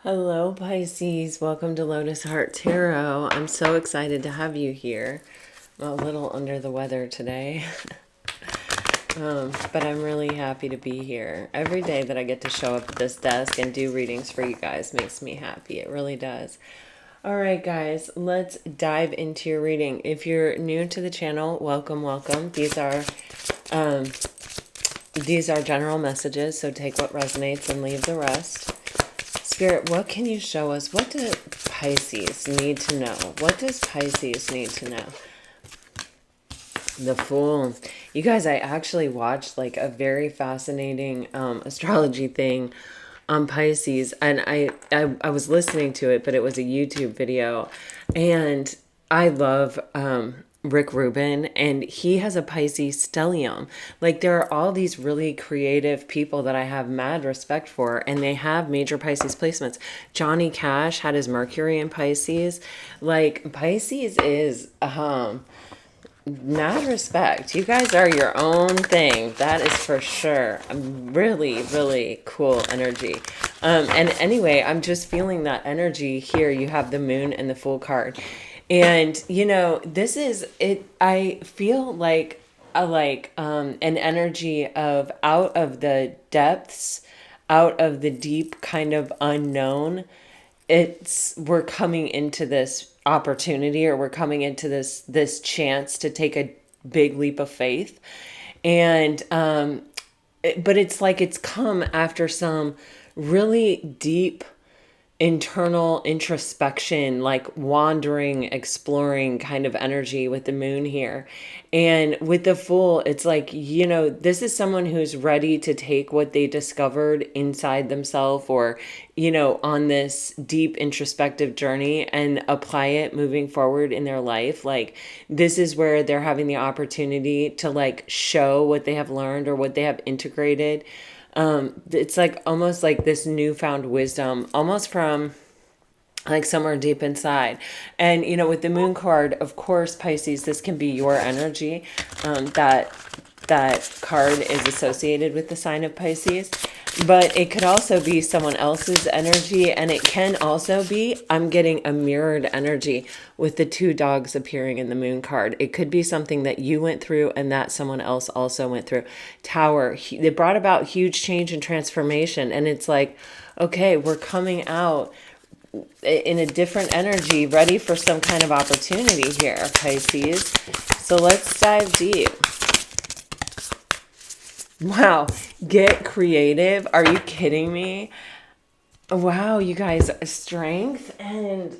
Hello, Pisces. Welcome to Lotus Heart Tarot. I'm so excited to have you here. I'm a little under the weather today, but I'm really happy to be here. Every day that I get to show up at this desk and do readings for you guys makes me happy. It really does. All right, guys, let's dive into your reading. If you're new to the channel, welcome, welcome. These are general messages, so take what resonates and leave the rest. Spirit, what can you show us? What do Pisces need to know? What does Pisces need to know? The Fool. You guys, I actually watched like a very fascinating astrology thing on Pisces, and I was listening to it, but it was a YouTube video, and I love Rick Rubin, and he has a Pisces stellium. Like, there are all these really creative people that I have mad respect for, and they have major Pisces placements. Johnny Cash had his Mercury in Pisces. Like, Pisces is mad respect. You guys are your own thing. That is for sure. Really, really cool energy. And anyway, I'm just feeling that energy here. You have the Moon and the Fool card. And, you know, this is it. I feel like an energy of out of the depths, out of the deep kind of unknown. We're coming into this opportunity, or we're coming into this chance to take a big leap of faith. And but it's like it's come after some really deep internal introspection, like wandering, exploring kind of energy with the Moon here. And with the Fool, it's like, you know, this is someone who's ready to take what they discovered inside themselves, or, you know, on this deep introspective journey, and apply it moving forward in their life. Like, this is where they're having the opportunity to like show what they have learned or what they have integrated. It's like almost like this newfound wisdom, almost from like somewhere deep inside. And, you know, with the Moon card, of course, Pisces, this can be your energy. That card is associated with the sign of Pisces, but it could also be someone else's energy. And it can also be, I'm getting a mirrored energy with the two dogs appearing in the Moon card. It could be something that you went through and that someone else also went through. Tower, it brought about huge change and transformation. And it's like, okay, we're coming out in a different energy, ready for some kind of opportunity here, Pisces. So let's dive deep. Wow, get creative. Are you kidding me? Wow, you guys, strength and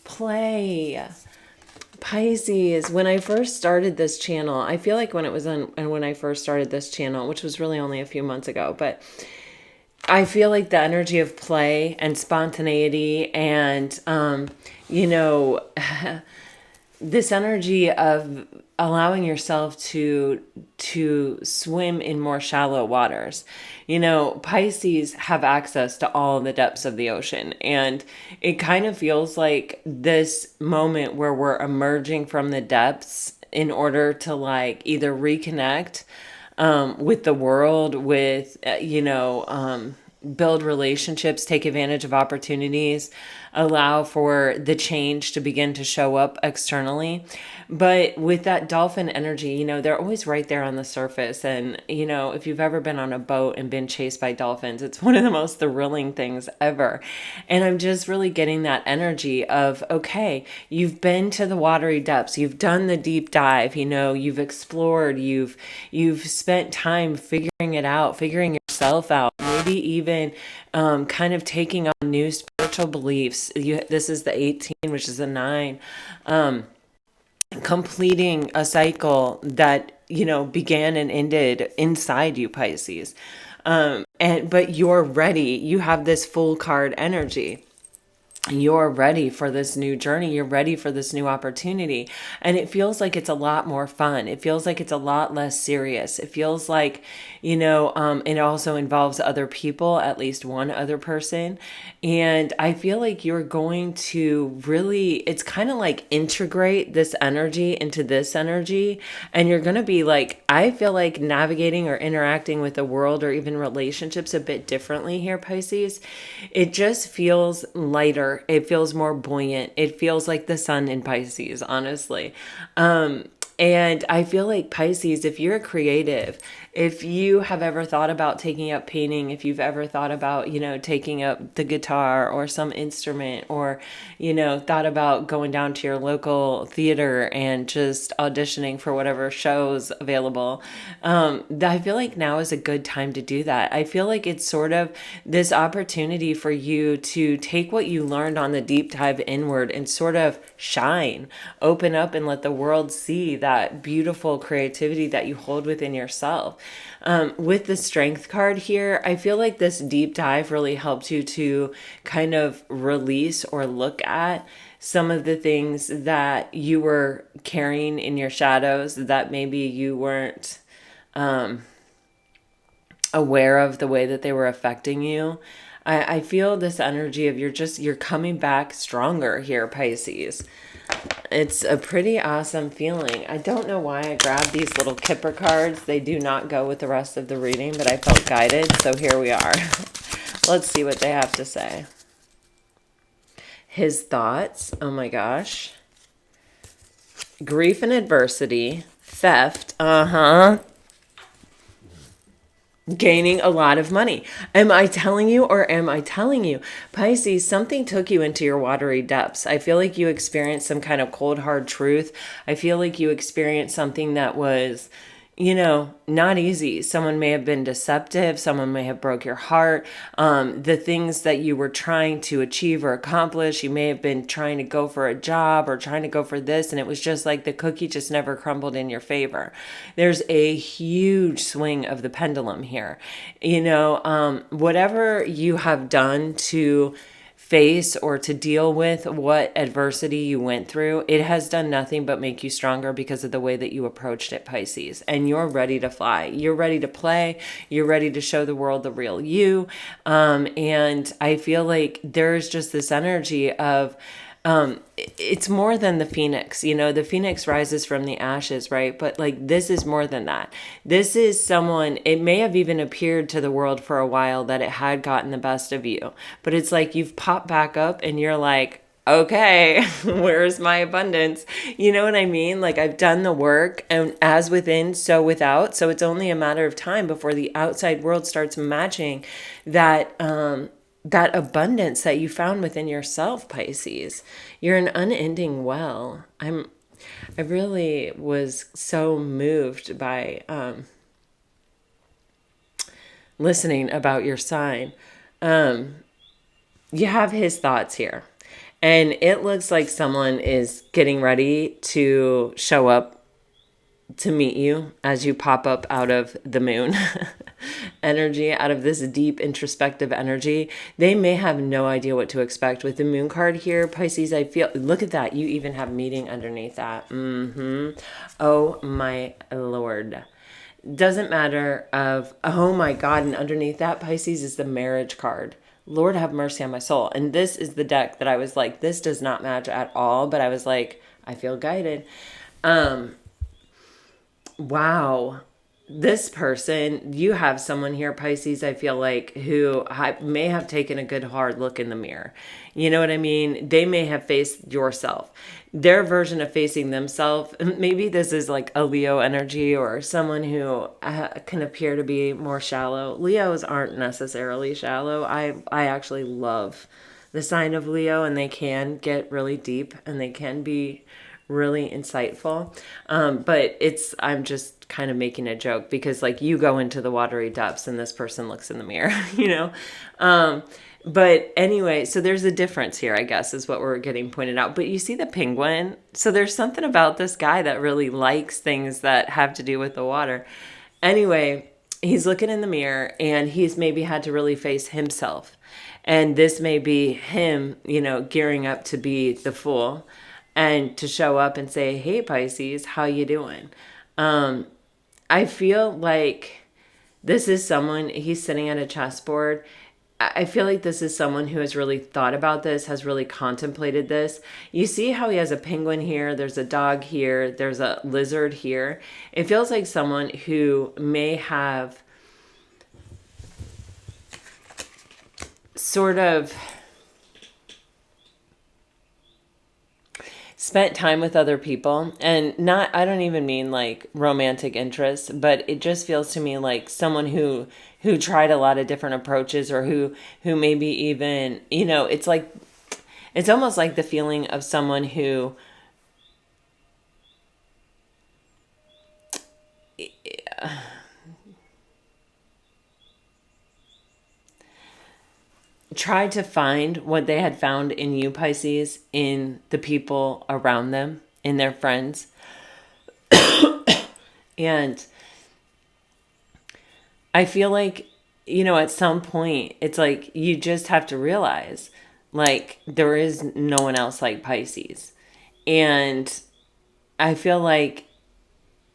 play. Pisces, when I first started this channel, I feel like when I first started this channel, which was really only a few months ago, but I feel like the energy of play and spontaneity and, you know, this energy of allowing yourself to swim in more shallow waters. You know, Pisces have access to all the depths of the ocean, and it kind of feels like this moment where we're emerging from the depths in order to like either reconnect with the world, with build relationships, take advantage of opportunities, allow for the change to begin to show up externally. But with that dolphin energy, you know, they're always right there on the surface. And, you know, if you've ever been on a boat and been chased by dolphins, it's one of the most thrilling things ever. And I'm just really getting that energy of, okay, you've been to the watery depths, you've done the deep dive, you know, you've explored, you've spent time figuring it out, figuring yourself out, maybe even kind of taking on new spiritual beliefs. This is the 18, which is a 9. Completing a cycle that, you know, began and ended inside you, Pisces. But you're ready. You have this Fool card energy. you're ready for this new journey. You're ready for this new opportunity. And it feels like it's a lot more fun. It feels like it's a lot less serious. It feels like, it also involves other people, at least one other person. And I feel like you're going to really, it's kind of like integrate this energy into this energy. And you're going to be like, I feel like navigating or interacting with the world or even relationships a bit differently here, Pisces. It just feels lighter. It feels more buoyant. It feels like the sun in Pisces, honestly. And I feel like Pisces, if you're a creative, if you have ever thought about taking up painting, if you've ever thought about, taking up the guitar or some instrument, or, thought about going down to your local theater and just auditioning for whatever shows available, I feel like now is a good time to do that. I feel like it's sort of this opportunity for you to take what you learned on the deep dive inward and sort of shine, open up, and let the world see that beautiful creativity that you hold within yourself. With the strength card here, I feel like this deep dive really helped you to kind of release or look at some of the things that you were carrying in your shadows that maybe you weren't aware of the way that they were affecting you. I feel this energy of you're coming back stronger here, Pisces. It's a pretty awesome feeling. I don't know why I grabbed these little Kipper cards. They do not go with the rest of the reading, but I felt guided, so here we are. Let's see what they have to say. His thoughts. Oh my gosh. Grief and adversity. Theft. Gaining a lot of money. Am I telling you, or am I telling you? Pisces, something took you into your watery depths. I feel like you experienced some kind of cold, hard truth. I feel like you experienced something that was, not easy. Someone may have been deceptive. Someone may have broke your heart. The things that you were trying to achieve or accomplish, you may have been trying to go for a job or trying to go for this, and it was just like the cookie just never crumbled in your favor. There's a huge swing of the pendulum here. Whatever you have done to face or to deal with what adversity you went through, it has done nothing but make you stronger because of the way that you approached it, Pisces. And you're ready to fly. You're ready to play. You're ready to show the world the real you. And I feel like there's just this energy of, it's more than the phoenix. The phoenix rises from the ashes, right? But like, this is more than that. This is someone, it may have even appeared to the world for a while that it had gotten the best of you, but it's like you've popped back up and you're like, okay, where's my abundance? You know what I mean? Like, I've done the work, and as within, so without. So it's only a matter of time before the outside world starts matching that, that abundance that you found within yourself, Pisces. You're an unending well. I really was so moved by listening about your sign. You have his thoughts here. And it looks like someone is getting ready to show up to meet you as you pop up out of the moon energy, out of this deep introspective energy. They may have no idea what to expect with the moon card here, Pisces. I feel, look at that. You even have meeting underneath that. Oh my Lord. Doesn't matter of, oh my God. And underneath that, Pisces, is the marriage card. Lord have mercy on my soul. And this is the deck that I was like, this does not match at all. But I was like, I feel guided. Wow. This person, you have someone here, Pisces, I feel like, who may have taken a good hard look in the mirror. You know what I mean? They may have faced yourself. Their version of facing themselves, maybe this is like a Leo energy or someone who can appear to be more shallow. Leos aren't necessarily shallow. I actually love the sign of Leo, and they can get really deep and they can be really insightful. But I'm just kind of making a joke because like you go into the watery depths and this person looks in the mirror, But anyway, so there's a difference here, I guess, is what we're getting pointed out. But you see the penguin? So there's something about this guy that really likes things that have to do with the water. Anyway, he's looking in the mirror and he's maybe had to really face himself. And this may be him, gearing up to be the fool and to show up and say, hey, Pisces, how you doing? I feel like this is someone, he's sitting at a chessboard. I feel like this is someone who has really thought about this, has really contemplated this. You see how he has a penguin here, there's a dog here, there's a lizard here. It feels like someone who may have sort of spent time with other people, and not, I don't even mean like romantic interest, but it just feels to me like someone who tried a lot of different approaches, or who maybe even, it's like, it's almost like the feeling of someone who tried to find what they had found in you, Pisces, in the people around them, in their friends. And I feel like, at some point, it's like you just have to realize, like, there is no one else like Pisces. And I feel like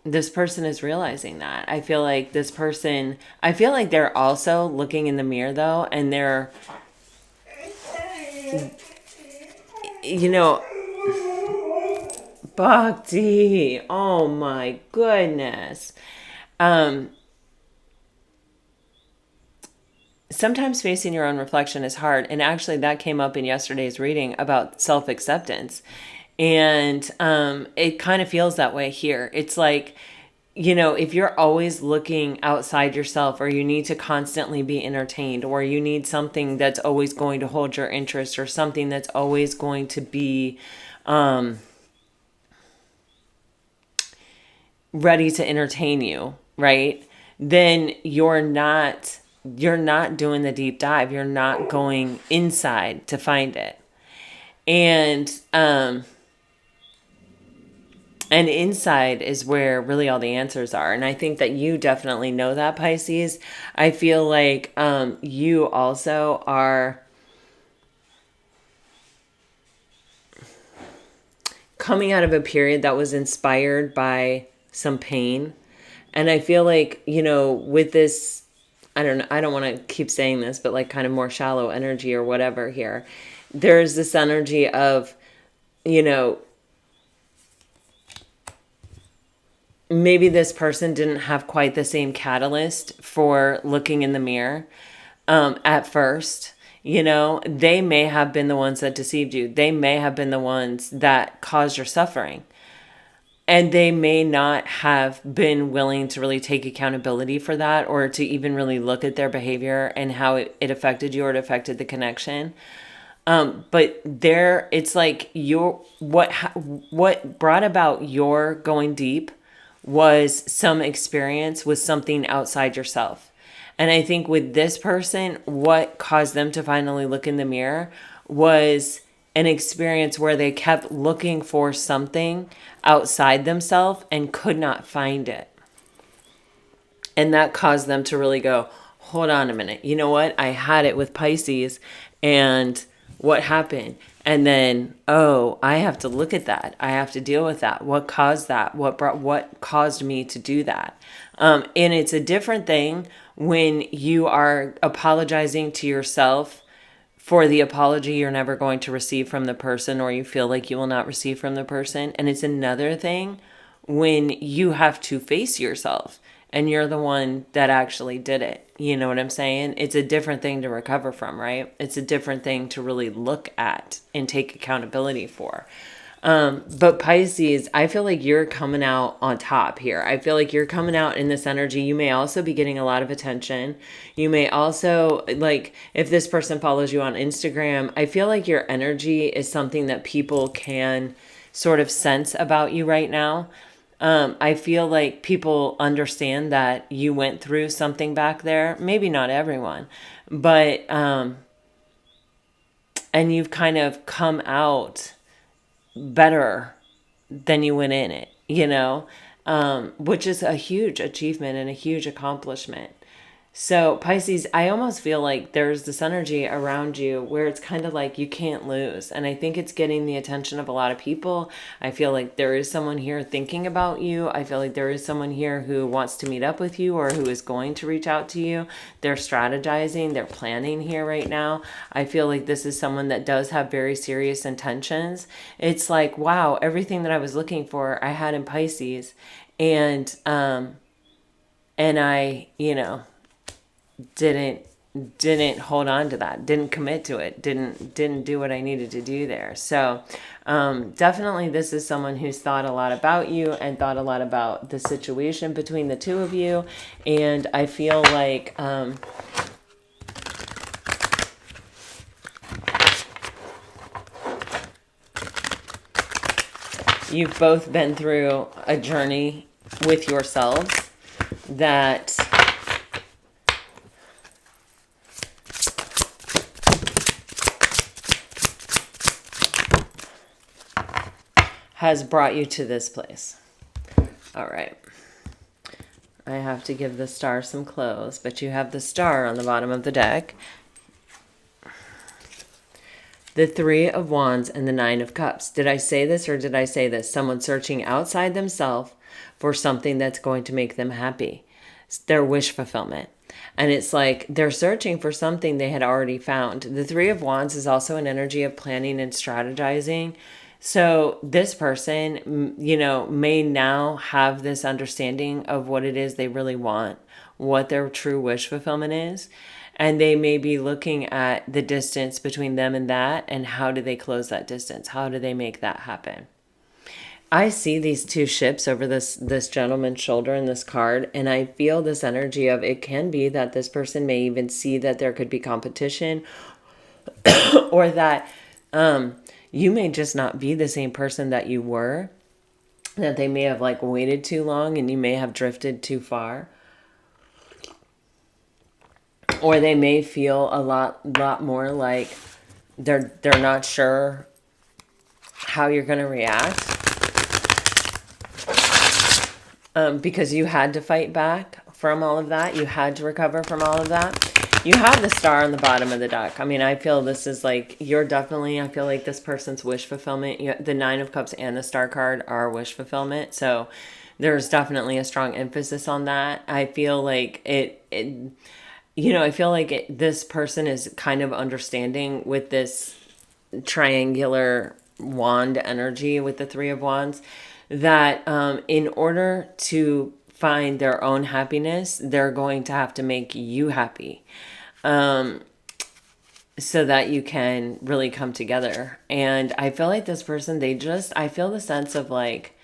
this person is realizing that. I feel like they're also looking in the mirror, though, and they're, Bhakti, oh my goodness. Sometimes facing your own reflection is hard. And actually that came up in yesterday's reading about self-acceptance. And it kind of feels that way here. It's like, if you're always looking outside yourself, or you need to constantly be entertained, or you need something that's always going to hold your interest, or something that's always going to be ready to entertain you, right? Then you're not doing the deep dive. You're not going inside to find it. And inside is where really all the answers are. And I think that you definitely know that, Pisces. I feel like you also are coming out of a period that was inspired by some pain. And I feel like, with this, I don't want to keep saying this, but like kind of more shallow energy or whatever here, there's this energy of, maybe this person didn't have quite the same catalyst for looking in the mirror at first. They may have been the ones that deceived you. They may have been the ones that caused your suffering. And they may not have been willing to really take accountability for that, or to even really look at their behavior and how it affected you, or it affected the connection. But it's like what brought about your going deep was some experience with something outside yourself. And I think with this person, what caused them to finally look in the mirror was an experience where they kept looking for something outside themselves and could not find it. And that caused them to really go, hold on a minute. You know what? I had it with Pisces, and what happened? And then, I have to look at that. I have to deal with that. What caused that? What caused me to do that? And it's a different thing when you are apologizing to yourself for the apology you're never going to receive from the person, or you feel like you will not receive from the person. And it's another thing when you have to face yourself and you're the one that actually did it. You know what I'm saying? It's a different thing to recover from, right? It's a different thing to really look at and take accountability for. But Pisces, I feel like you're coming out on top here. I feel like you're coming out in this energy. You may also be getting a lot of attention. You may also, like, if this person follows you on Instagram, I feel like your energy is something that people can sort of sense about you right now. I feel like people understand that you went through something back there. Maybe not everyone, but, and you've kind of come out better than you went in it, which is a huge achievement and a huge accomplishment. So Pisces, I almost feel like there's this energy around you where it's kind of like you can't lose. And I think it's getting the attention of a lot of people. I feel like there is someone here thinking about you. I feel like there is someone here who wants to meet up with you or who is going to reach out to you. They're strategizing, they're planning here right now. I feel like this is someone that does have very serious intentions. It's like, wow, everything that I was looking for, I had in Pisces. And I, didn't hold on to that, didn't commit to it, didn't do what I needed to do there. So definitely this is someone who's thought a lot about you and thought a lot about the situation between the two of you. And I feel like you've both been through a journey with yourselves that has brought you to this place. All right. I have to give the star some clothes, but you have the star on the bottom of the deck. The Three of Wands and the Nine of Cups. Did I say this or did I say this? Someone searching outside themselves for something that's going to make them happy. It's their wish fulfillment. And it's like they're searching for something they had already found. The Three of Wands is also an energy of planning and strategizing. So this person, may now have this understanding of what it is they really want, what their true wish fulfillment is. And they may be looking at the distance between them and that, and how do they close that distance? How do they make that happen? I see these two ships over this gentleman's shoulder in this card, and I feel this energy of it can be that this person may even see that there could be competition or that you may just not be the same person that you were, that they may have like waited too long and you may have drifted too far. Or they may feel a lot more like they're not sure how you're going to react. Because you had to fight back from all of that. You had to recover from all of that. You have the star on the bottom of the deck. I mean, I feel this is like, I feel like this person's wish fulfillment. The Nine of Cups and the star card are wish fulfillment. So there's definitely a strong emphasis on that. I feel like this person is kind of understanding with this triangular wand energy with the Three of Wands that in order to find their own happiness, they're going to have to make you happy so that you can really come together. And I feel like this person, I feel the sense of like,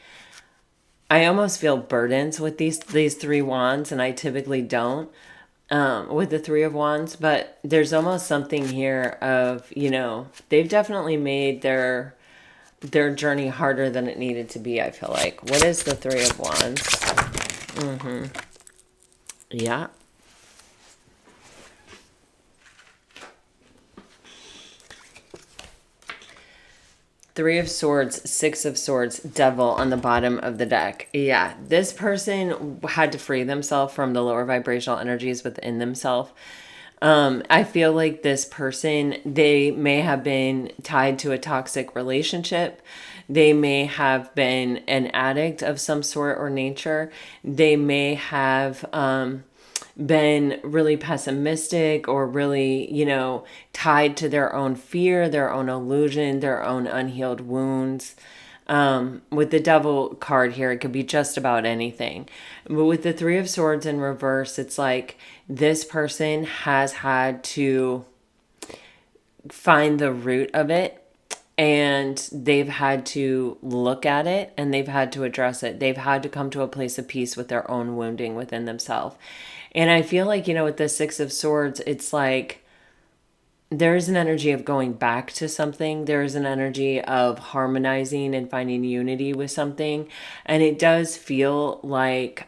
I almost feel burdens with these three wands, and I typically don't with the Three of Wands, but there's almost something here of, they've definitely made their journey harder than it needed to be, I feel like. What is the Three of Wands? Yeah. Three of Swords, Six of Swords, Devil on the bottom of the deck. Yeah, this person had to free themselves from the lower vibrational energies within themselves. I feel like this person, they may have been tied to a toxic relationship. They may have been an addict of some sort or nature. They may have been really pessimistic or really, tied to their own fear, their own illusion, their own unhealed wounds. With the Devil card here, it could be just about anything. But with the Three of Swords in reverse, it's like this person has had to find the root of it, and they've had to look at it, and they've had to address it. They've had to come to a place of peace with their own wounding within themselves. And I feel like, with the Six of Swords, it's like there's an energy of going back to something. There's an energy of harmonizing and finding unity with something. And it does feel like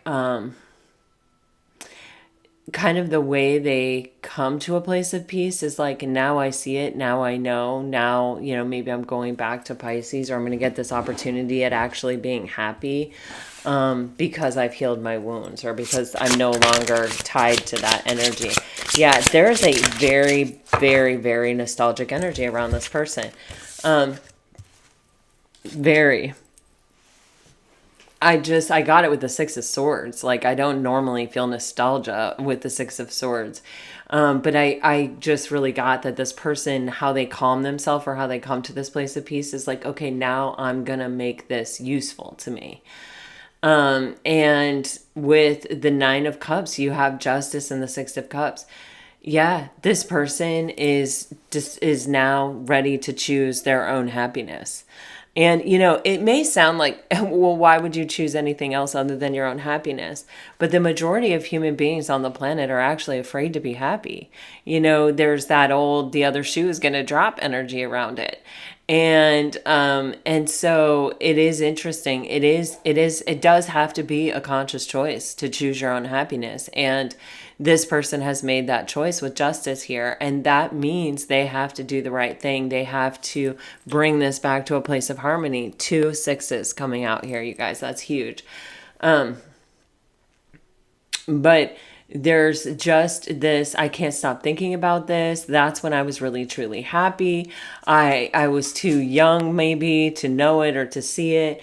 kind of the way they come to a place of peace is like, now I see it, now I know, now, maybe I'm going back to Pisces, or I'm going to get this opportunity at actually being happy, because I've healed my wounds, or because I'm no longer tied to that energy. Yeah, there's a very, very, very nostalgic energy around this person. Very. I got it with the Six of Swords. Like, I don't normally feel nostalgia with the Six of Swords. But I just really got that this person, how they calm themselves or how they come to this place of peace is like, okay, now I'm going to make this useful to me. And with the Nine of Cups, you have Justice and the Six of Cups. Yeah, this person is now ready to choose their own happiness. And, it may sound like, well, why would you choose anything else other than your own happiness? But the majority of human beings on the planet are actually afraid to be happy. There's that old, the other shoe is going to drop energy around it. And so it is interesting. It does have to be a conscious choice to choose your own happiness. And this person has made that choice with Justice here. And that means they have to do the right thing. They have to bring this back to a place of harmony. 2 sixes coming out here, you guys. That's huge. But there's just this, I can't stop thinking about this. That's when I was really, truly happy. I was too young maybe to know it or to see it.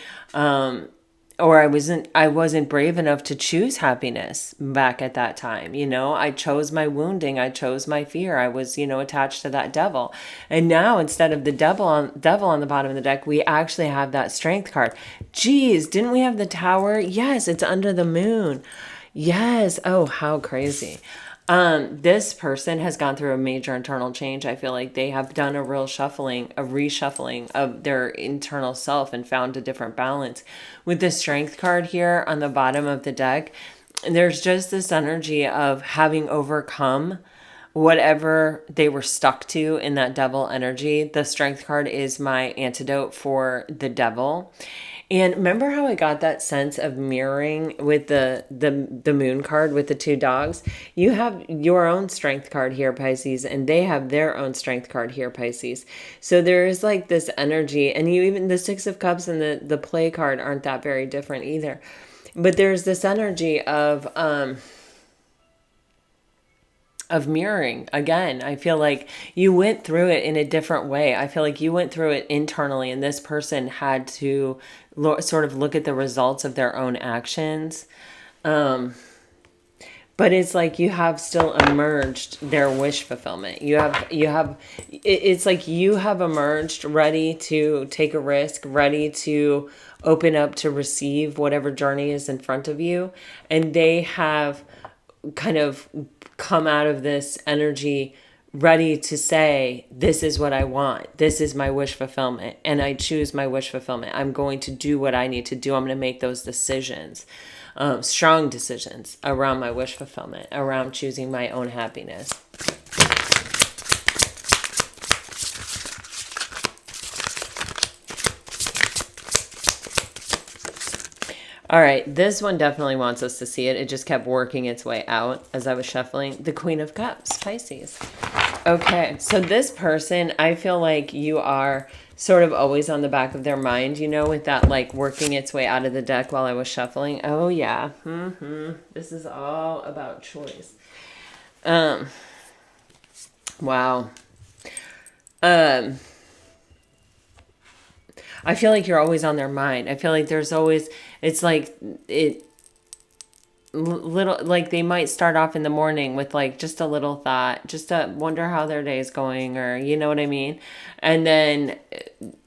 Or I wasn't brave enough to choose happiness back at that time. I chose my wounding. I chose my fear. I was, attached to that devil. And now instead of the devil on the bottom of the deck, we actually have that Strength card. Geez, didn't we have the Tower? Yes, it's under the moon. Yes. Oh, how crazy. This person has gone through a major internal change. I feel like they have done a reshuffling of their internal self and found a different balance. With the Strength card here on the bottom of the deck, there's just this energy of having overcome whatever they were stuck to in that devil energy. The Strength card is my antidote for the devil. And remember how I got that sense of mirroring with the moon card with the 2 dogs? You have your own Strength card here, Pisces, and they have their own Strength card here, Pisces. So there is like this energy, and even the 6 of Cups and the Play card aren't that very different either. But there's this energy of mirroring. Again, I feel like you went through it in a different way. I feel like you went through it internally, and this person had to sort of look at the results of their own actions. But it's like you have still emerged their wish fulfillment. It's like you have emerged ready to take a risk, ready to open up to receive whatever journey is in front of you. And they have kind of come out of this energy ready to say, this is what I want. This is my wish fulfillment. And I choose my wish fulfillment. I'm going to do what I need to do. I'm going to make those decisions, strong decisions around my wish fulfillment, around choosing my own happiness. All right, this one definitely wants us to see it. It just kept working its way out as I was shuffling. The Queen of Cups, Pisces. Okay, so this person, I feel like you are sort of always on the back of their mind, with that like working its way out of the deck while I was shuffling. Oh yeah, This is all about choice. Wow. I feel like you're always on their mind. I feel like there's always, it's like little, like they might start off in the morning with like just a little thought, just to wonder how their day is going, or you know what I mean? And then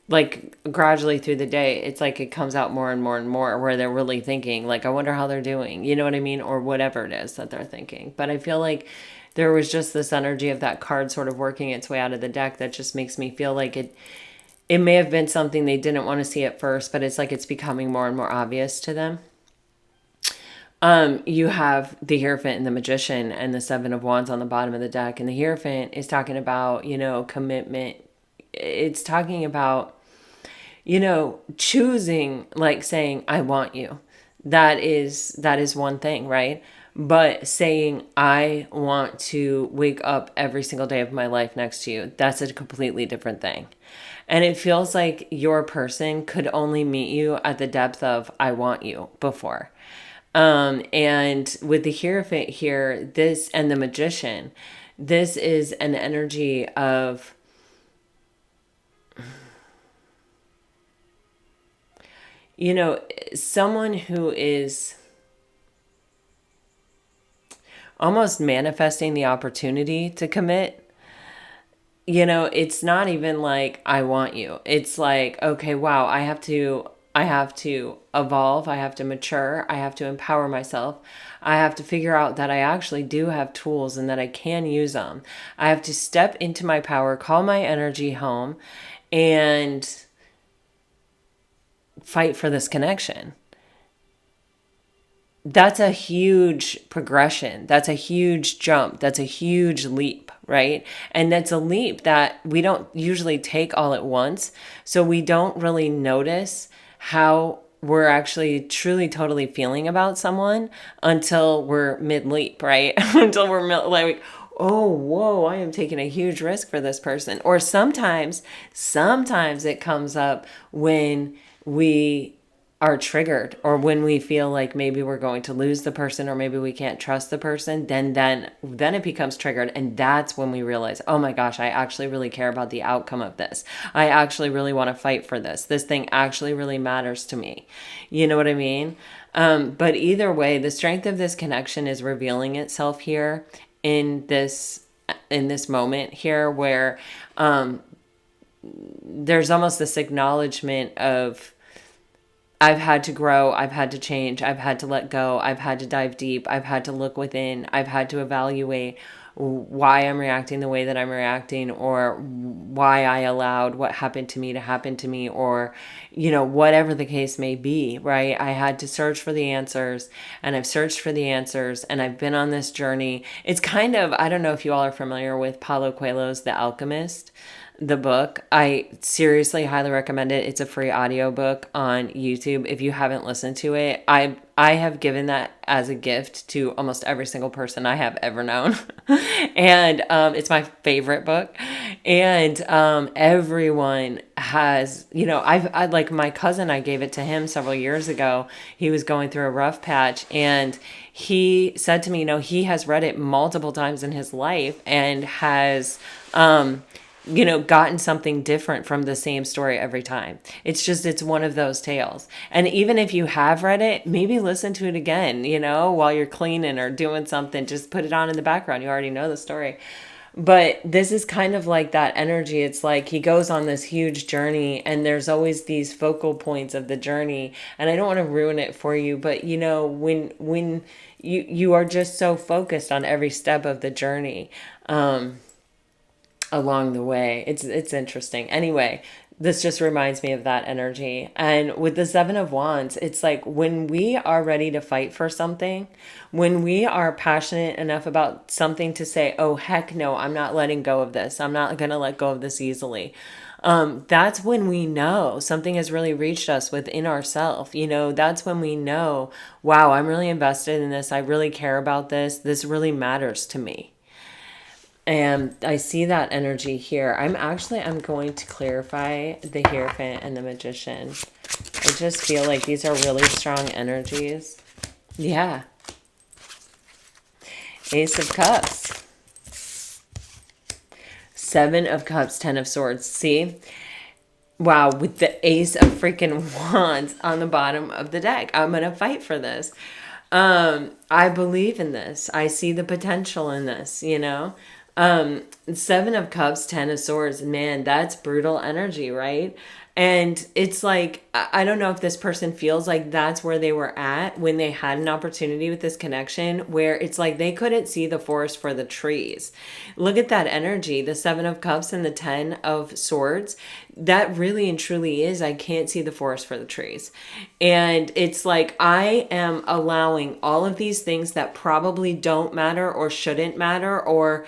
like gradually through the day, it's like it comes out more and more and more where they're really thinking like, I wonder how they're doing, you know what I mean? Or whatever it is that they're thinking. But I feel like there was just this energy of that card sort of working its way out of the deck that just makes me feel like it may have been something they didn't want to see at first, but it's like it's becoming more and more obvious to them. You have the Hierophant and the Magician and the 7 of Wands on the bottom of the deck. And the Hierophant is talking about, commitment. It's talking about, choosing, like saying, I want you. That is one thing, right? But saying, I want to wake up every single day of my life next to you, that's a completely different thing. And it feels like your person could only meet you at the depth of, I want you before. And with the Hierophant here, this and the Magician, this is an energy of, someone who is almost manifesting the opportunity to commit. It's not even like, I want you. It's like, okay, wow, I have to evolve. I have to mature. I have to empower myself. I have to figure out that I actually do have tools and that I can use them. I have to step into my power, call my energy home, and fight for this connection. That's a huge progression. That's a huge jump. That's a huge leap, right? And that's a leap that we don't usually take all at once. So we don't really notice how we're actually truly totally feeling about someone until we're mid leap, right? Until we're like, oh, whoa, I am taking a huge risk for this person. Or sometimes it comes up when we are triggered, or when we feel like maybe we're going to lose the person, or maybe we can't trust the person, then it becomes triggered. And that's when we realize, oh my gosh, I actually really care about the outcome of this. I actually really want to fight for this. This thing actually really matters to me. You know what I mean? But either way, the strength of this connection is revealing itself here in this moment here, where there's almost this acknowledgement of, I've had to grow, I've had to change, I've had to let go, I've had to dive deep, I've had to look within, I've had to evaluate why I'm reacting the way that I'm reacting, or why I allowed what happened to me to happen to me, or, whatever the case may be, right? I had to search for the answers, and I've searched for the answers, and I've been on this journey. It's kind of, I don't know if you all are familiar with Paulo Coelho's The Alchemist, the book. I seriously highly recommend it. It's a free audiobook on YouTube. If you haven't listened to it, I have given that as a gift to almost every single person I have ever known. And it's my favorite book. And everyone has, I like my cousin, I gave it to him several years ago. He was going through a rough patch, and he said to me, he has read it multiple times in his life and has gotten something different from the same story every time. It's one of those tales. And even if you have read it, maybe listen to it again, while you're cleaning or doing something, just put it on in the background. You already know the story. But this is kind of like that energy. It's like he goes on this huge journey, and there's always these focal points of the journey. And I don't want to ruin it for you, but when you are just so focused on every step of the journey, along the way. It's interesting. Anyway, this just reminds me of that energy. And with the Seven of Wands, it's like when we are ready to fight for something, when we are passionate enough about something to say, oh, heck no, I'm not letting go of this. I'm not going to let go of this easily. That's when we know something has really reached us within ourselves. That's when we know, wow, I'm really invested in this. I really care about this. This really matters to me. And I see that energy here. I'm going to clarify the Hierophant and the Magician. I just feel like these are really strong energies. Yeah. Ace of Cups. Seven of Cups, Ten of Swords. See? Wow, with the Ace of freaking Wands on the bottom of the deck. I'm going to fight for this. I believe in this. I see the potential in this, Seven of Cups, Ten of Swords, man, that's brutal energy, right? And it's like, I don't know if this person feels like that's where they were at when they had an opportunity with this connection, where it's like they couldn't see the forest for the trees. Look at that energy, the Seven of Cups and the Ten of Swords. That really and truly is, I can't see the forest for the trees. And it's like, I am allowing all of these things that probably don't matter or shouldn't matter or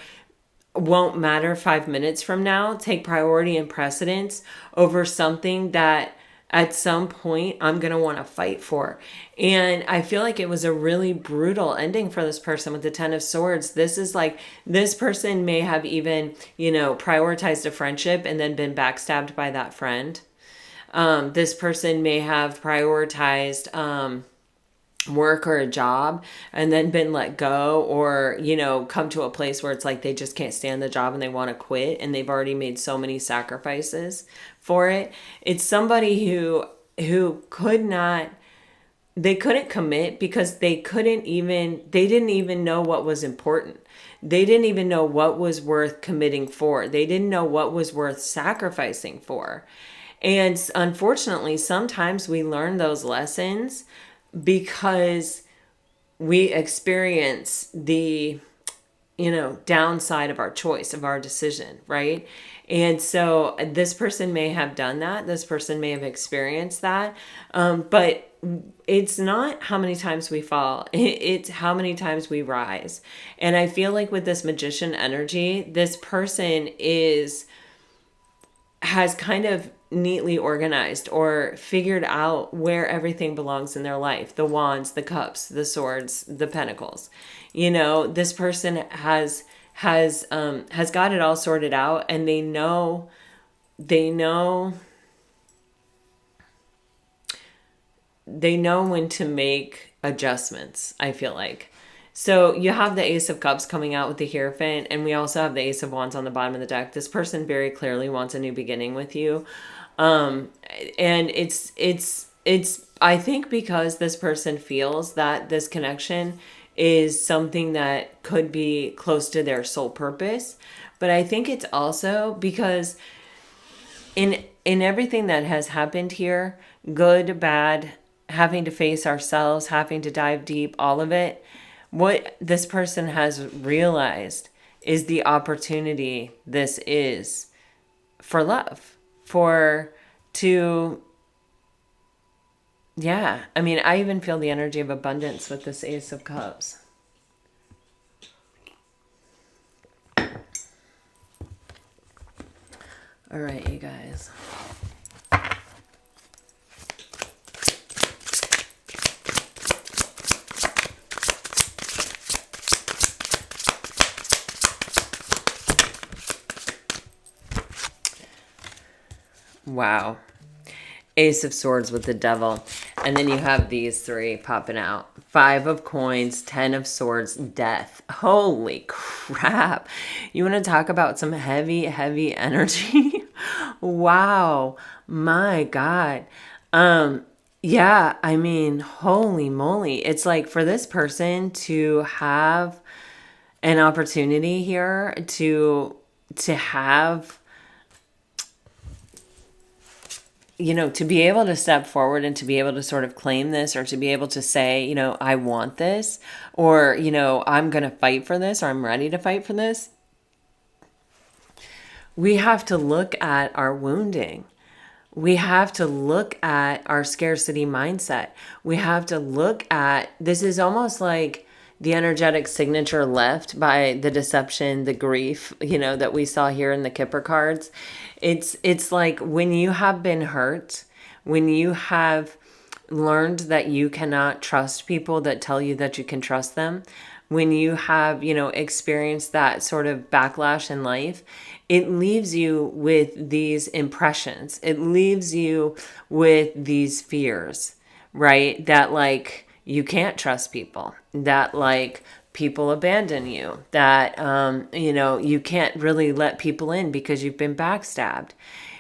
won't matter 5 minutes from now take priority and precedence over something that at some point I'm going to want to fight for. And I feel like it was a really brutal ending for this person with the 10 of Swords. This is like, this person may have even, prioritized a friendship and then been backstabbed by that friend. This person may have prioritized work or a job and then been let go, or come to a place where it's like they just can't stand the job and they want to quit, and they've already made so many sacrifices for it. It's somebody who could not, they couldn't commit because they didn't even know what was important. They didn't even know what was worth committing for. They didn't know what was worth sacrificing for. And unfortunately, sometimes we learn those lessons because we experience the, downside of our choice, of our decision, right? And so this person may have done that. This person may have experienced that. But it's not how many times we fall. It's how many times we rise. And I feel like with this Magician energy, this person has kind of neatly organized or figured out where everything belongs in their life. The wands, the cups, the swords, the pentacles. This person has got it all sorted out, and they know when to make adjustments, I feel like. So you have the Ace of Cups coming out with the Hierophant, and we also have the Ace of Wands on the bottom of the deck. This person very clearly wants a new beginning with you. And it's I think because this person feels that this connection is something that could be close to their soul purpose. But I think it's also because in everything that has happened here, good, bad, having to face ourselves, having to dive deep, all of it, what this person has realized is the opportunity this is for love, I even feel the energy of abundance with this Ace of Cups. All right, you guys. Wow. Ace of Swords with the Devil. And then you have these three popping out. 5 of Coins, 10 of Swords, Death. Holy crap. You want to talk about some heavy, heavy energy? Wow. My God. Yeah, holy moly. It's like for this person to have an opportunity here to have, to be able to step forward and to be able to sort of claim this, or to be able to say, I want this, or, I'm going to fight for this, or I'm ready to fight for this. We have to look at our wounding. We have to look at our scarcity mindset. We have to look at, this is almost like the energetic signature left by the deception, the grief, that we saw here in the Kipper cards. It's like when you have been hurt, when you have learned that you cannot trust people that tell you that you can trust them, when you have, experienced that sort of backlash in life, it leaves you with these impressions. It leaves you with these fears, right? That like, you can't trust people, that like people abandon you, that, you can't really let people in because you've been backstabbed.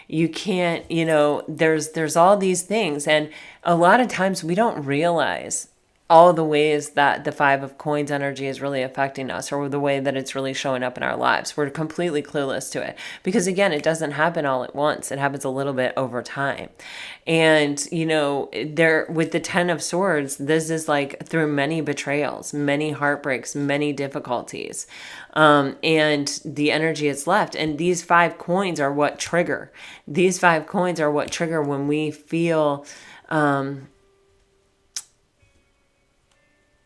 You can't, there's all these things. And a lot of times we don't realize all the ways that the 5 of Coins energy is really affecting us, or the way that it's really showing up in our lives. We're completely clueless to it because, again, it doesn't happen all at once. It happens a little bit over time. And, there with the 10 of Swords, this is like through many betrayals, many heartbreaks, many difficulties. And the energy is left. And these 5 coins are what trigger. These 5 coins are what trigger when we feel,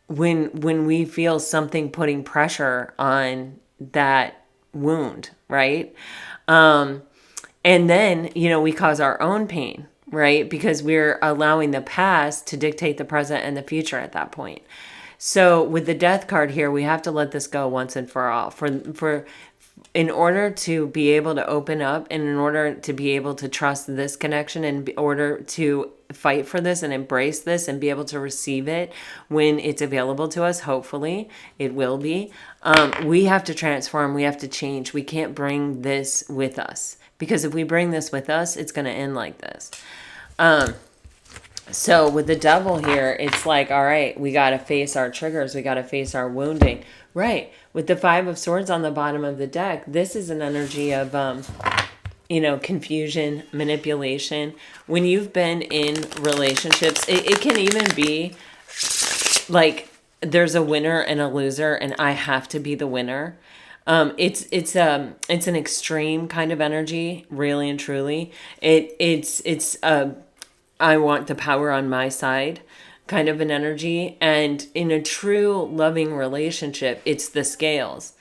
when we feel something putting pressure on that wound, right? And then, we cause our own pain, right? Because we're allowing the past to dictate the present and the future at that point. So with the death card here, we have to let this go once and for all. For in order to be able to open up, and in order to be able to trust this connection, and in order to fight for this and embrace this and be able to receive it when it's available to us, hopefully it will be, we have to transform, we have to change. We can't bring this with us, because if we bring this with us, it's going to end like this. So with the devil here, it's like, all right, we got to face our triggers. We got to face our wounding. Right. With the 5 of Swords on the bottom of the deck, this is an energy of, confusion, manipulation. When you've been in relationships, it can even be like there's a winner and a loser, and I have to be the winner. It's an extreme kind of energy, really and truly. It's I want the power on my side kind of an energy. And in a true loving relationship, it's the scales.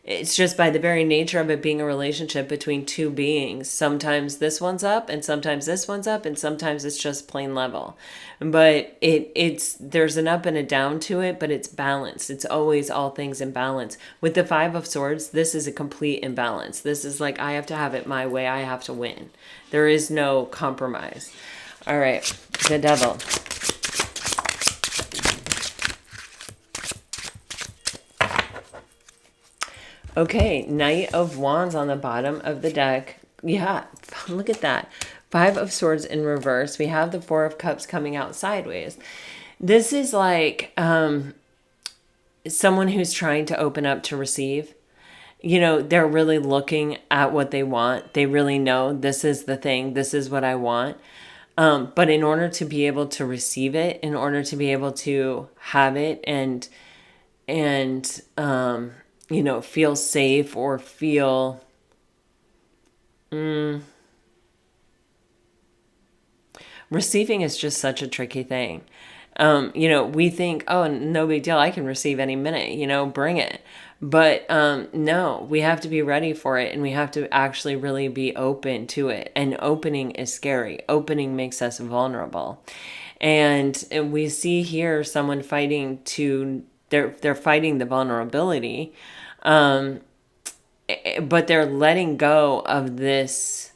It's just by the very nature of it being a relationship between two beings. Sometimes this one's up and sometimes this one's up, and sometimes it's just plain level. But it's there's an up and a down to it, but it's balanced. It's always all things in balance. With the 5 of Swords, this is a complete imbalance. This is like, I have to have it my way. I have to win. There is no compromise. All right, the devil. Okay, Knight of Wands on the bottom of the deck. Yeah, look at that. 5 of Swords in reverse. We have the 4 of Cups coming out sideways. This is like someone who's trying to open up to receive. They're really looking at what they want. They really know this is the thing. This is what I want. But in order to be able to receive it, in order to be able to have it and feel safe or feel receiving is just such a tricky thing. We think, oh, no big deal, I can receive any minute, bring it. But no, we have to be ready for it, and we have to actually really be open to it. And opening is scary. Opening makes us vulnerable. And we see here someone fighting they're fighting the vulnerability, but they're letting go of this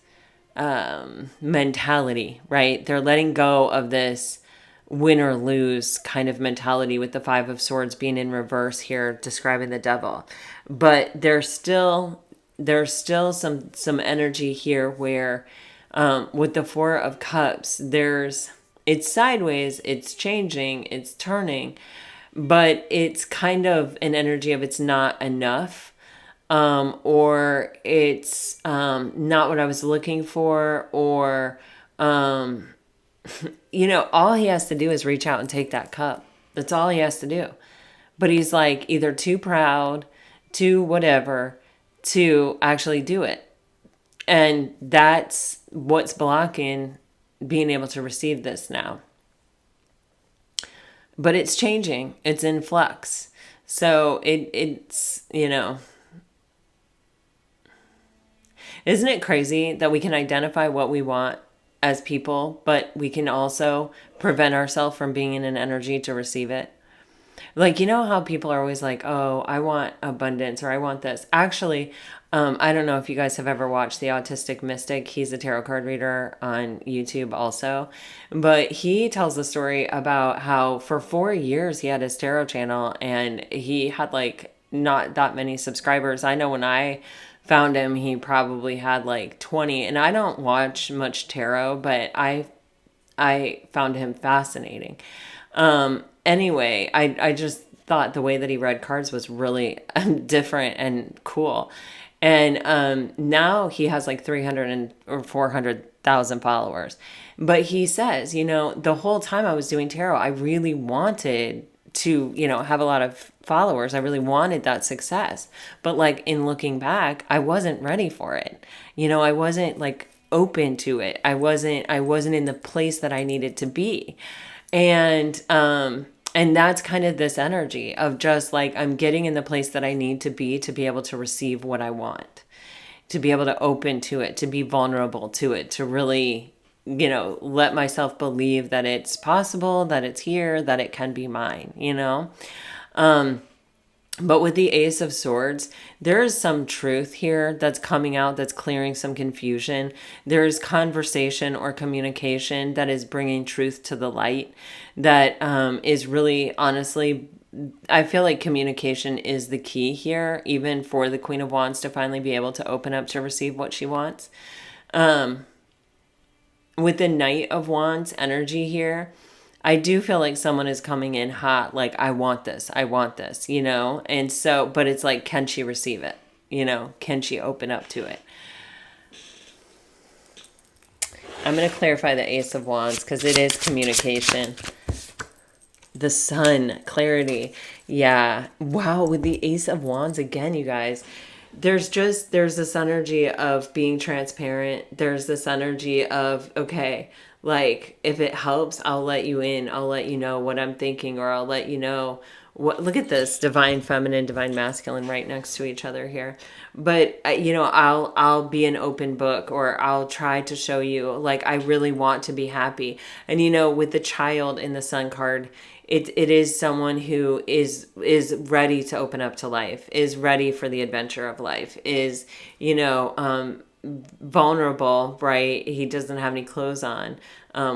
mentality, right? They're letting go of this win or lose kind of mentality, with the 5 of Swords being in reverse here, describing the devil. But there's still some energy here where with the 4 of Cups, it's sideways, it's changing, it's turning, but it's kind of an energy of it's not enough, or it's not what I was looking for, or all he has to do is reach out and take that cup. That's all he has to do. But he's like either too proud, too whatever, to actually do it. And that's what's blocking being able to receive this now. But it's changing. It's in flux. So it's isn't it crazy that we can identify what we want as people, but we can also prevent ourselves from being in an energy to receive it? Like, how people are always like, oh, I want abundance, or I want this. Actually, I don't know if you guys have ever watched The Autistic Mystic. He's a tarot card reader on YouTube also. But he tells the story about how for 4 years he had his tarot channel, and he had like not that many subscribers. I know when I found him, he probably had like 20. And I don't watch much tarot, but I found him fascinating. Anyway, I just thought the way that he read cards was really different and cool. And now he has like 300 or 400,000 followers. But he says, the whole time I was doing tarot, I really wanted to, have a lot of followers. I really wanted that success. But like in looking back, I wasn't ready for it. I wasn't like open to it. I wasn't in the place that I needed to be. And that's kind of this energy of just like, I'm getting in the place that I need to be able to receive what I want, to be able to open to it, to be vulnerable to it, to really you know, let myself believe that it's possible, that it's here, that it can be mine, you know? But with the Ace of Swords, there is some truth here that's coming out, that's clearing some confusion. There's conversation or communication that is bringing truth to the light, that is really, honestly, I feel like communication is the key here, even for the Queen of Wands to finally be able to open up to receive what she wants. With the Knight of Wands energy here, I do feel like someone is coming in hot, like, I want this, you know? And so, but it's like, can she receive it? You know, can she open up to it? I'm going to clarify the Ace of Wands because it is communication. The Sun, clarity. Yeah. Wow. With the Ace of Wands again, you guys, there's this energy of being transparent. There's this energy of, okay, like, if it helps, I'll let you in. I'll let you know what I'm thinking, or I'll let you know what, look at this, divine feminine, divine masculine right next to each other here. But you know, I'll be an open book, or I'll try to show you, like, I really want to be happy. And you know, with the Child in the Sun card, it is someone who is ready to open up to life, is ready for the adventure of life, is, you know, vulnerable, right? He doesn't have any clothes on,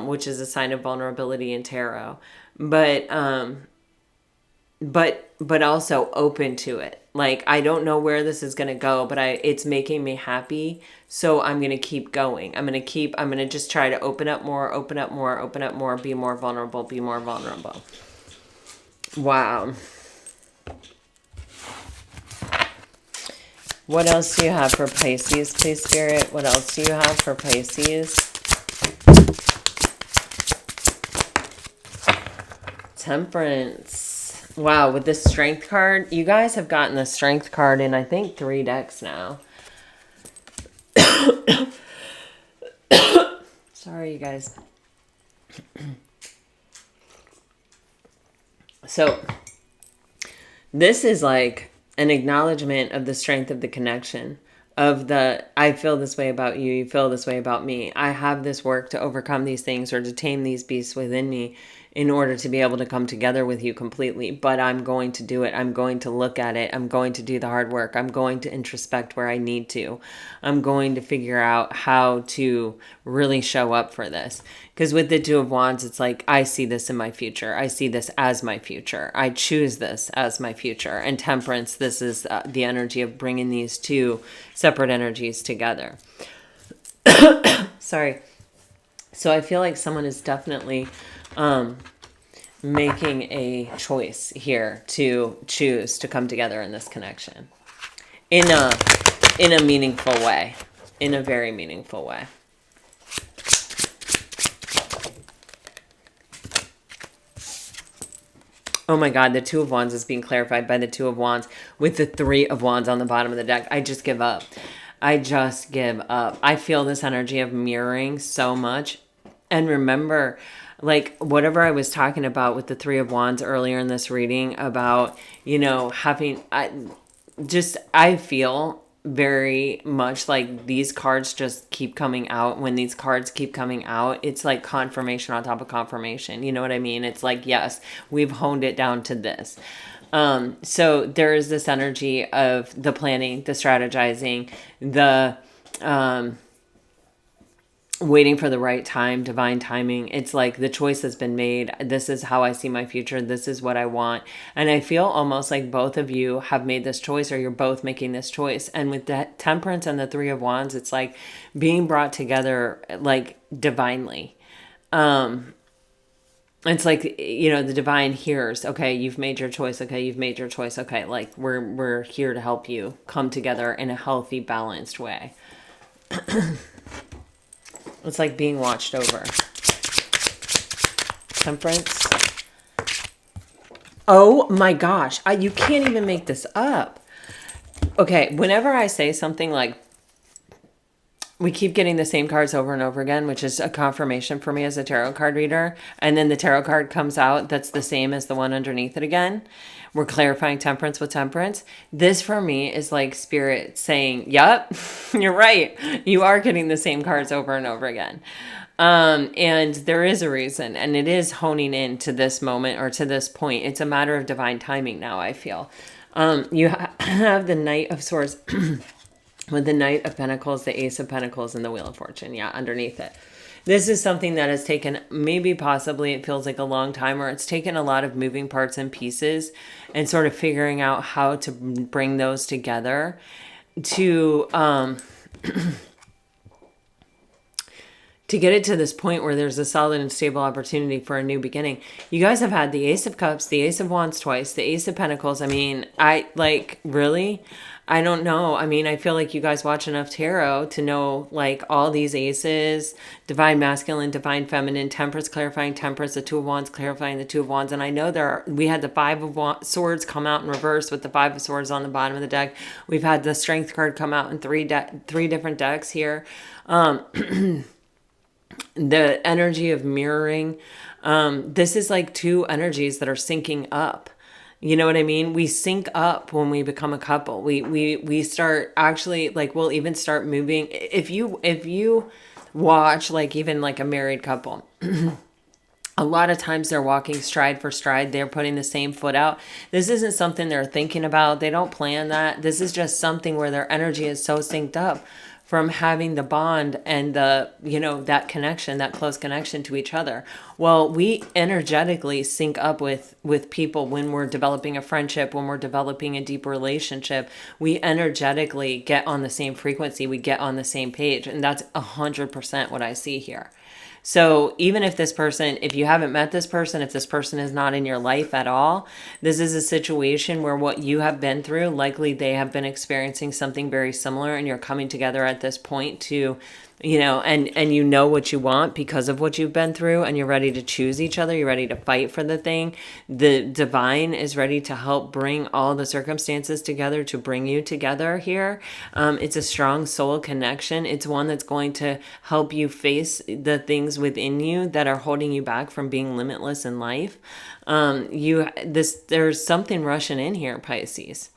which is a sign of vulnerability in tarot, but also open to it. Like, I don't know where this is going to go, but it's making me happy. So I'm going to keep going. I'm going to just try to open up more, be more vulnerable. Wow. What else do you have for Pisces, please, Spirit? What else do you have for Pisces? Temperance. Wow, with this Strength card, you guys have gotten the Strength card in, I think, 3 decks now. Sorry, you guys. So, this is like an acknowledgement of the strength of the connection, of the, I feel this way about you, you feel this way about me. I have this work to overcome these things, or to tame these beasts within me, in order to be able to come together with you completely. But I'm going to do it. I'm going to look at it. I'm going to do the hard work. I'm going to introspect where I need to. I'm going to figure out how to really show up for this. Because with the Two of Wands, it's like, I see this in my future. I see this as my future. I choose this as my future. And Temperance, this is the energy of bringing these two separate energies together. Sorry. So I feel like someone is definitely making a choice here to choose to come together in this connection in a meaningful way, in a very meaningful way. Oh my God, the Two of Wands is being clarified by the Two of Wands with the Three of Wands on the bottom of the deck. I just give up. I just give up. I feel this energy of mirroring so much. And remember, like, whatever I was talking about with the Three of Wands earlier in this reading about, you know, having, I feel very much like these cards just keep coming out. When these cards keep coming out, it's like confirmation on top of confirmation. You know what I mean? It's like, yes, we've honed it down to this. So there is this energy of the planning, the strategizing, the, waiting for the right time, divine timing. It's like the choice has been made. This is how I see my future. This is what I want. And I feel almost like both of you have made this choice, or you're both making this choice. And with that Temperance and the Three of Wands, it's like being brought together like divinely. It's like, you know, the divine hears, okay, you've made your choice. Okay, you've made your choice. Okay, like we're here to help you come together in a healthy, balanced way. It's like being watched over. Temperance. Oh my gosh. You can't even make this up. Okay, whenever I say something like, we keep getting the same cards over and over again, which is a confirmation for me as a tarot card reader. And then the tarot card comes out that's the same as the one underneath it again. We're clarifying temperance with temperance. This for me is like spirit saying, yep, you're right. You are getting the same cards over and over again. And there is a reason, and it is honing in to this moment or to this point. It's a matter of divine timing now, I feel. You have the Knight of Swords with the Knight of Pentacles, the Ace of Pentacles, and the Wheel of Fortune. Yeah, underneath it. This is something that has taken, maybe possibly it feels like a long time, or it's taken a lot of moving parts and pieces and sort of figuring out how to bring those together to get it to this point where there's a solid and stable opportunity for a new beginning. You guys have had the Ace of Cups, the Ace of Wands twice, the Ace of Pentacles. I mean, really? I don't know. I mean, I feel like you guys watch enough tarot to know like all these aces, divine masculine, divine feminine, temperance clarifying temperance, the Two of Wands clarifying the Two of Wands. And I know we had the Five of Swords come out in reverse with the Five of Swords on the bottom of the deck. We've had the Strength card come out in three different decks here. The energy of mirroring. This is like two energies that are syncing up. You know what I mean? We sync up when we become a couple. We start actually, like, we'll even start moving. If you watch like even like a married couple, a lot of times they're walking stride for stride. They're putting the same foot out. This isn't something they're thinking about. They don't plan that. This is just something where their energy is so synced up from having the bond and the, that connection, that close connection to each other. Well, we energetically sync up with people when we're developing a friendship, when we're developing a deep relationship. We energetically get on the same frequency. We get on the same page. And that's 100% what I see here. So even if you haven't met this person, if this person is not in your life at all, this is a situation where what you have been through, likely they have been experiencing something very similar, and you're coming together at this point to, and you know what you want because of what you've been through, and you're ready to choose each other. You're ready to fight for the thing. The divine is ready to help bring all the circumstances together to bring you together here. It's a strong soul connection. It's one that's going to help you face the things within you that are holding you back from being limitless in life. There's something rushing in here, Pisces.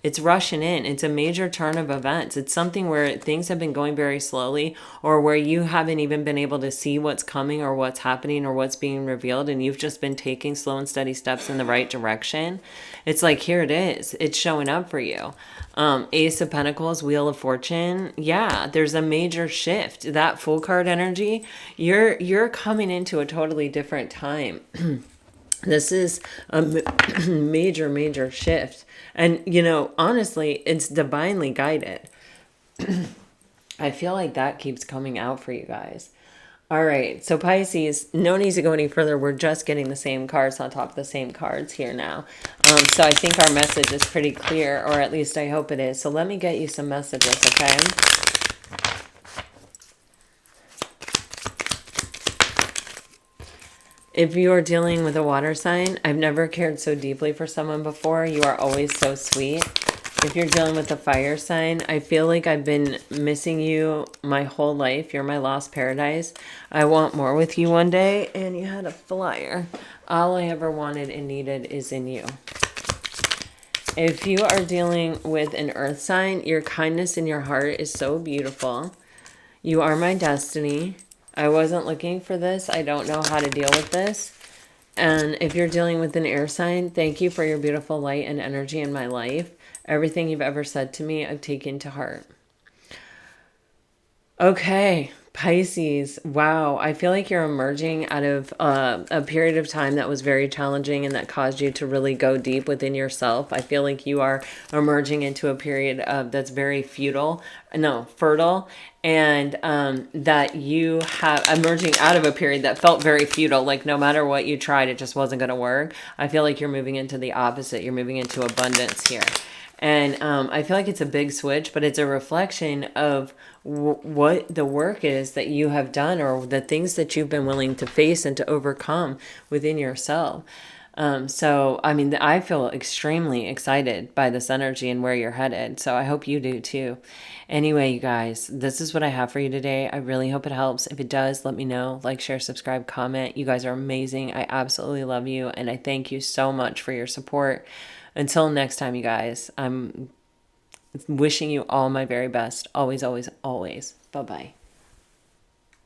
It's rushing in. It's a major turn of events. It's something where things have been going very slowly, or where you haven't even been able to see what's coming or what's happening or what's being revealed, and you've just been taking slow and steady steps in the right direction. It's like, here it is. It's showing up for you. Ace of Pentacles, Wheel of Fortune. Yeah, there's a major shift. That full card energy, you're coming into a totally different time. This is a major, major shift. And, honestly, it's divinely guided. I feel like that keeps coming out for you guys. All right. So Pisces, no need to go any further. We're just getting the same cards on top of the same cards here now. So I think our message is pretty clear, or at least I hope it is. So let me get you some messages, okay? If you are dealing with a water sign, I've never cared so deeply for someone before. You are always so sweet. If you're dealing with a fire sign, I feel like I've been missing you my whole life. You're my lost paradise. I want more with you one day. And you had a flyer. All I ever wanted and needed is in you. If you are dealing with an earth sign, your kindness in your heart is so beautiful. You are my destiny. I wasn't looking for this. I don't know how to deal with this. And if you're dealing with an air sign, thank you for your beautiful light and energy in my life. Everything you've ever said to me, I've taken to heart. Okay, Pisces. Wow. I feel like you're emerging out of a period of time that was very challenging and that caused you to really go deep within yourself. I feel like you are emerging into a period that's very fertile, and that you have emerging out of a period that felt very futile. Like no matter what you tried, it just wasn't going to work. I feel like you're moving into the opposite. You're moving into abundance here. And I feel like it's a big switch, but it's a reflection of what the work is that you have done, or the things that you've been willing to face and to overcome within yourself. So, I mean, I feel extremely excited by this energy and where you're headed. So I hope you do too. Anyway, you guys, this is what I have for you today. I really hope it helps. If it does, let me know. Like, share, subscribe, comment. You guys are amazing. I absolutely love you. And I thank you so much for your support. Until next time, you guys, I'm wishing you all my very best. Always, always, always. Bye-bye.